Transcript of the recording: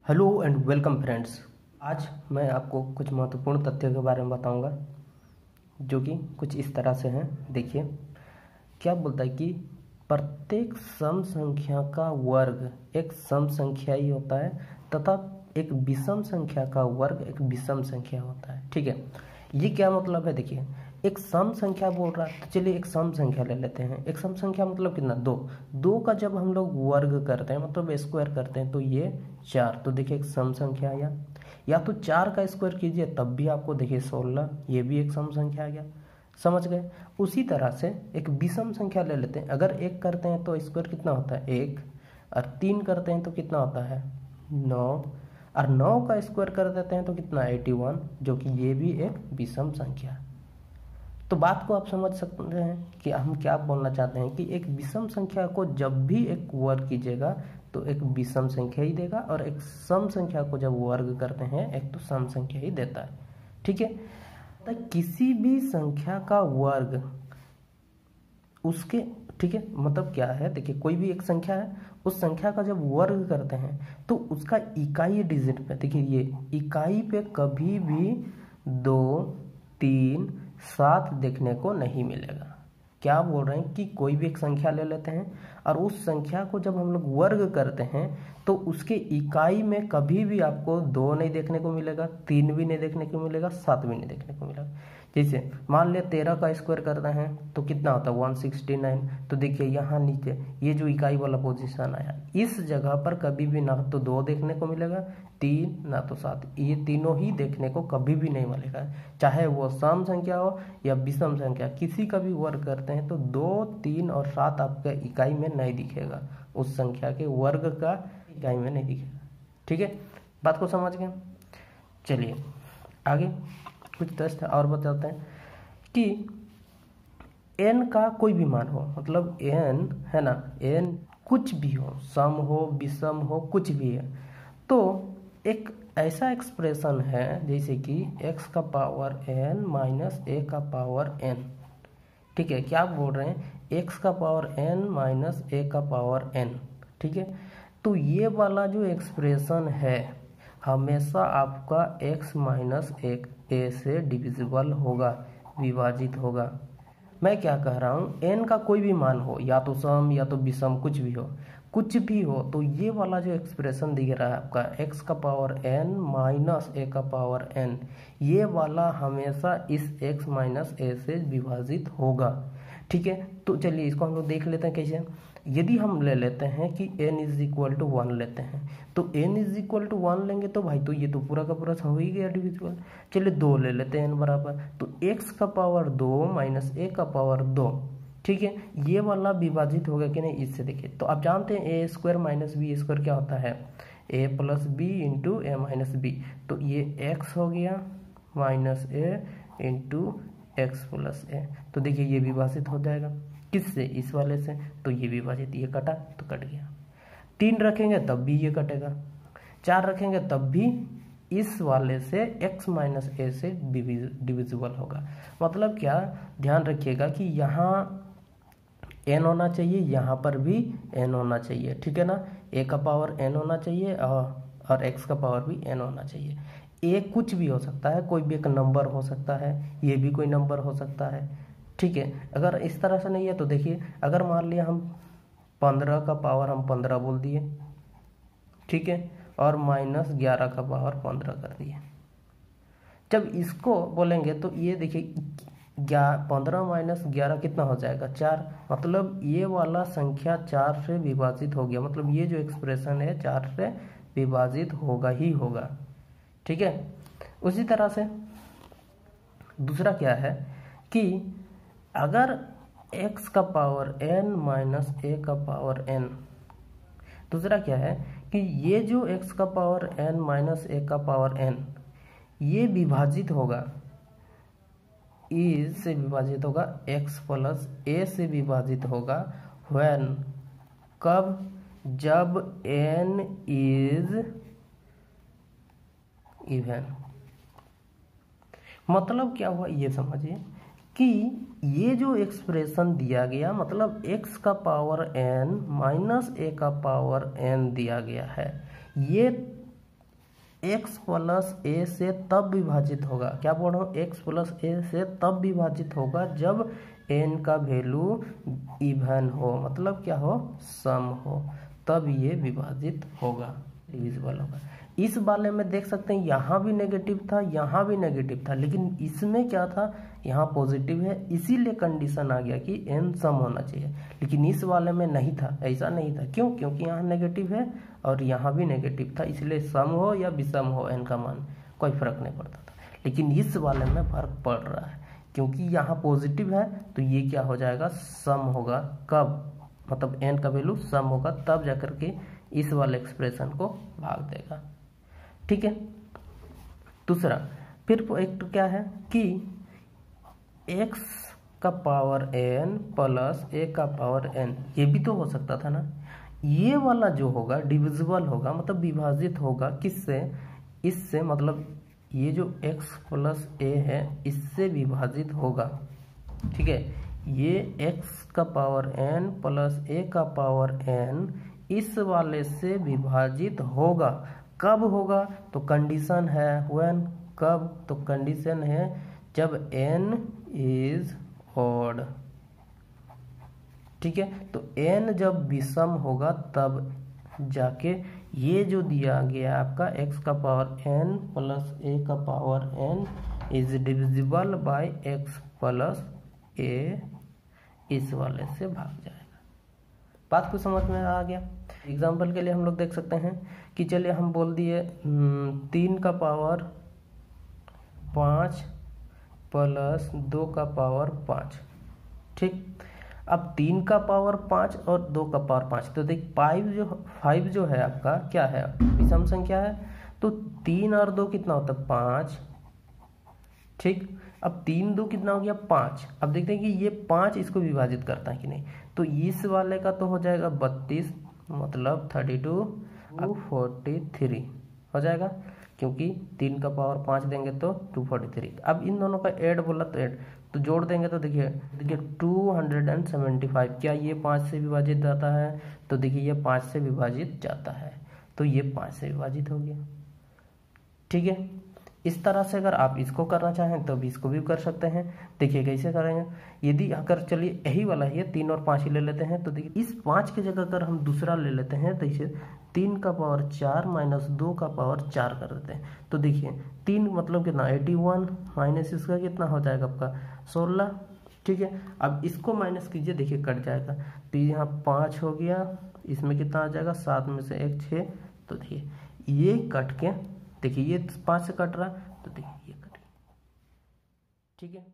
Hello and welcome friends. आज मैं आपको कुछ महत्वपूर्ण तथ्यों के बारे में बताऊंगा जो कि कुछ इस तरह से हैं। देखिए क्या बोलता है कि प्रत्येक सम संख्या का वर्ग एक सम संख्या ही होता है तथा एक विषम संख्या का वर्ग एक विषम संख्या होता है। ठीक है, ये क्या मतलब है? देखिए एक सम संख्या बोल रहा है तो चलिए एक सम संख्या ले लेते हैं। एक सम संख्या मतलब कितना? दो का जब हम लोग वर्ग करते हैं मतलब स्क्वायर करते हैं तो ये 4। तो देखिए एक सम संख्या आया। या तो 4 का स्क्वायर कीजिए तब भी आपको देखिए 16, ये भी एक सम संख्या आ गया। समझ गए? उसी तरह से एक विषम संख्या ले लेते हैं। अगर 1 करते हैं तो स्क्वायर कितना होता है? 1। और 3 करते हैं तो कितना होता है? 9। और 9 का स्क्वायर कर देते हैं तो कितना? 81, जो कि ये भी एक विषम संख्या है। तो बात को आप समझ सकते हैं कि हम क्या बोलना चाहते हैं कि एक विषम संख्या को जब भी एक वर्ग कीजिएगा तो एक विषम संख्या ही देगा, और एक सम संख्या को जब वर्ग करते हैं एक तो सम संख्या ही देता है। ठीक है, तो किसी भी संख्या का वर्ग उसके, ठीक है, मतलब क्या है? देखिए कोई भी एक संख्या है, उस संख्या का जब वर्ग करते हैं तो उसका इकाई डिजिट पे, देखिए ये इकाई पे कभी भी 2, 3, 7 देखने को नहीं मिलेगा। क्या बोल रहे हैं कि कोई भी एक संख्या ले लेते हैं और उस संख्या को जब हम लोग वर्ग करते हैं तो उसके इकाई में कभी भी आपको 2 नहीं देखने को मिलेगा, 3 भी नहीं देखने को मिलेगा, 7 भी नहीं देखने को मिलेगा। जैसे मान लिया 13 का स्क्वायर करते हैं तो कितना होता है? 169। तो देखिए यहाँ नीचे ये जो इकाई वाला पोजीशन आया, इस जगह पर कभी भी ना तो 2 देखने को मिलेगा, 3 ना तो 7, ये तीनों ही देखने को कभी भी नहीं मिलेगा। चाहे वो सम संख्या हो या विषम संख्या, किसी का भी वर्ग करते हैं तो 2, 3 और 7 आपके इकाई में नहीं दिखेगा, उस संख्या के वर्ग का इकाई में नहीं दिखेगा। ठीक है, बात को समझ गए? चलिए आगे कुछ तथ्य और बताते हैं कि n का कोई भी मान हो, मतलब n है ना, n कुछ भी हो, सम हो विषम हो कुछ भी है, तो एक ऐसा एक्सप्रेशन है जैसे कि x का पावर n माइनस a का पावर n। ठीक है, क्या बोल रहे हैं? x का पावर n माइनस a का पावर n। ठीक है, तो ये वाला जो एक्सप्रेशन है हमेशा आपका x माइनस एक a से डिविजिबल होगा, विभाजित होगा। मैं क्या कह रहा हूँ, n का कोई भी मान हो, या तो सम या तो विषम, कुछ भी हो, तो ये वाला जो एक्सप्रेशन दिख रहा है आपका x का पावर n माइनस a का पावर n, ये वाला हमेशा इस x माइनस a से विभाजित होगा। ठीक है, तो चलिए इसको हम लोग देख लेते हैं कैसे। यदि हम ले लेते हैं कि n इज इक्वल टू 1 लेते हैं, तो n इज इक्वल टू 1 लेंगे तो भाई तो ये तो पूरा का पूरा हो ही गया डिविजिबल। चलिए 2 ले लेते हैं n बराबर, तो x का पावर 2 माइनस a का पावर 2। ठीक है, ये वाला विभाजित होगा कि नहीं इससे। देखिए तो आप जानते हैं a square minus b square क्या होता है? a plus b into a minus b. तो ये x हो गया minus a into x plus a. तो देखिए ये विभाजित हो जाएगा किससे? इस वाले से। तो ये विभाजित, ये कटा तो कट गया। 3 रखेंगे तब भी ये कटेगा, 4 रखेंगे तब भी इस वाले से x माइनस ए से डिविजिबल होगा। मतलब क्या, ध्यान रखिएगा कि यहाँ n होना चाहिए, यहाँ पर भी n होना चाहिए। ठीक है ना, a का पावर n होना चाहिए और x का पावर भी n होना चाहिए। a कुछ भी हो सकता है, कोई भी एक नंबर हो सकता है, ये भी कोई नंबर हो सकता है। ठीक है, अगर इस तरह से नहीं है तो देखिए अगर मान लिया हम 15 का पावर हम 15 बोल दिए, ठीक है, और माइनस 11 का पावर 15 कर दिए। जब इसको बोलेंगे तो ये देखिए 15 माइनस 11 कितना हो जाएगा? 4। मतलब ये वाला संख्या 4 से विभाजित हो गया, मतलब ये जो एक्सप्रेशन है 4 से विभाजित होगा ही होगा। ठीक है, उसी तरह से दूसरा क्या है कि अगर x का पावर n माइनस a का पावर n, दूसरा क्या है कि ये जो x का पावर n माइनस a का पावर n ये विभाजित होगा, इस से विभाजित होगा, x प्लस a से विभाजित होगा। when, कब? जब n इज इवन। मतलब क्या हुआ ये समझिए कि ये जो एक्सप्रेशन दिया गया मतलब x का पावर n माइनस a का पावर n दिया गया है, ये x प्लस ए से तब विभाजित होगा, क्या बोल रहा हूँ, x प्लस ए से तब विभाजित होगा जब n का वैल्यू इवन हो, मतलब क्या हो, सम हो, तब ये विभाजित होगा, डिविजिबल होगा। इस वाले में देख सकते हैं यहाँ भी नेगेटिव था, यहाँ भी नेगेटिव था, लेकिन इसमें क्या था, यहाँ पॉजिटिव है, इसीलिए कंडीशन आ गया कि n सम होना चाहिए। लेकिन इस वाले में नहीं था, ऐसा नहीं था, क्यों, क्योंकि यहाँ नेगेटिव है और यहाँ भी नेगेटिव था, इसलिए सम हो या विषम हो n का मान कोई फर्क नहीं पड़ता था। लेकिन इस वाले में फर्क पड़ रहा है, क्योंकि यहाँ पॉजिटिव है तो ये क्या हो जाएगा, सम होगा। कब, मतलब n का वैल्यू सम होगा, तब जाकर के इस वाले एक्सप्रेशन को भाग देगा। ठीक है। दूसरा फिर एक तो क्या है कि x का पावर n प्लस a का पावर n, ये भी तो हो सकता था ना। ये वाला जो होगा डिविजिबल होगा, मतलब विभाजित होगा किससे, इससे, मतलब ये जो x प्लस a है इससे विभाजित होगा। ठीक है, ये x का पावर n प्लस a का पावर n इस वाले से विभाजित होगा। कब होगा, तो कंडीशन है व्हेन, कब, तो कंडीशन है जब n इज ऑड। ठीक है, तो n जब विषम होगा तब जाके ये जो दिया गया आपका x का पावर n प्लस a का power n is divisible by x plus a, इस वाले से भाग जाएगा। बात को समझ में आ गया। एग्जाम्पल के लिए हम लोग देख सकते हैं कि चलिए हम बोल दिए 3 का पावर 5 प्लस 2 का पावर 5। ठीक, अब 3 का पावर 5 और 2 का पावर 5, तो देख 5 जो है आपका क्या है, विषम संख्या है, तो 3 और 2 कितना होता है, 5। ठीक, अब 3 2 कितना हो गया, 5। अब देखते हैं कि ये 5 इसको विभाजित करता है कि नहीं, तो इस वाले का तो हो जाएगा 32, मतलब 32, अब 43 हो जाएगा, क्योंकि 3 का पावर 5 देंगे तो 243। अब इन दोनों का ऐड बोला तो ऐड, तो जोड़ देंगे तो देखिए 275, क्या ये 5 से विभाजित जाता है, तो देखिए ये 5 से विभाजित जाता है, तो ये 5 से विभाजित हो गया। ठीक है, इस तरह से अगर आप इसको करना चाहें तो भी इसको भी कर सकते हैं। देखिए कैसे करेंगे, यदि अगर चलिए यही वाला है, 3 और 5 ही ले लेते हैं, तो देखिए इस 5 की जगह अगर हम दूसरा ले लेते हैं तो इसे 3 का पावर 4 माइनस 2 का पावर 4 कर देते हैं, तो देखिए 3 मतलब कितना 81 माइनस इसका कितना हो जाएगा आपका 16। ठीक है, अब इसको माइनस कीजिए, देखिए कट जाएगा, तो यहाँ 5 हो गया, इसमें कितना आ जाएगा 7 में से 1 6, तो देखिए ये कट के, देखिए ये 5 से कट रहा है, तो देखिए ये कट गया। ठीक है।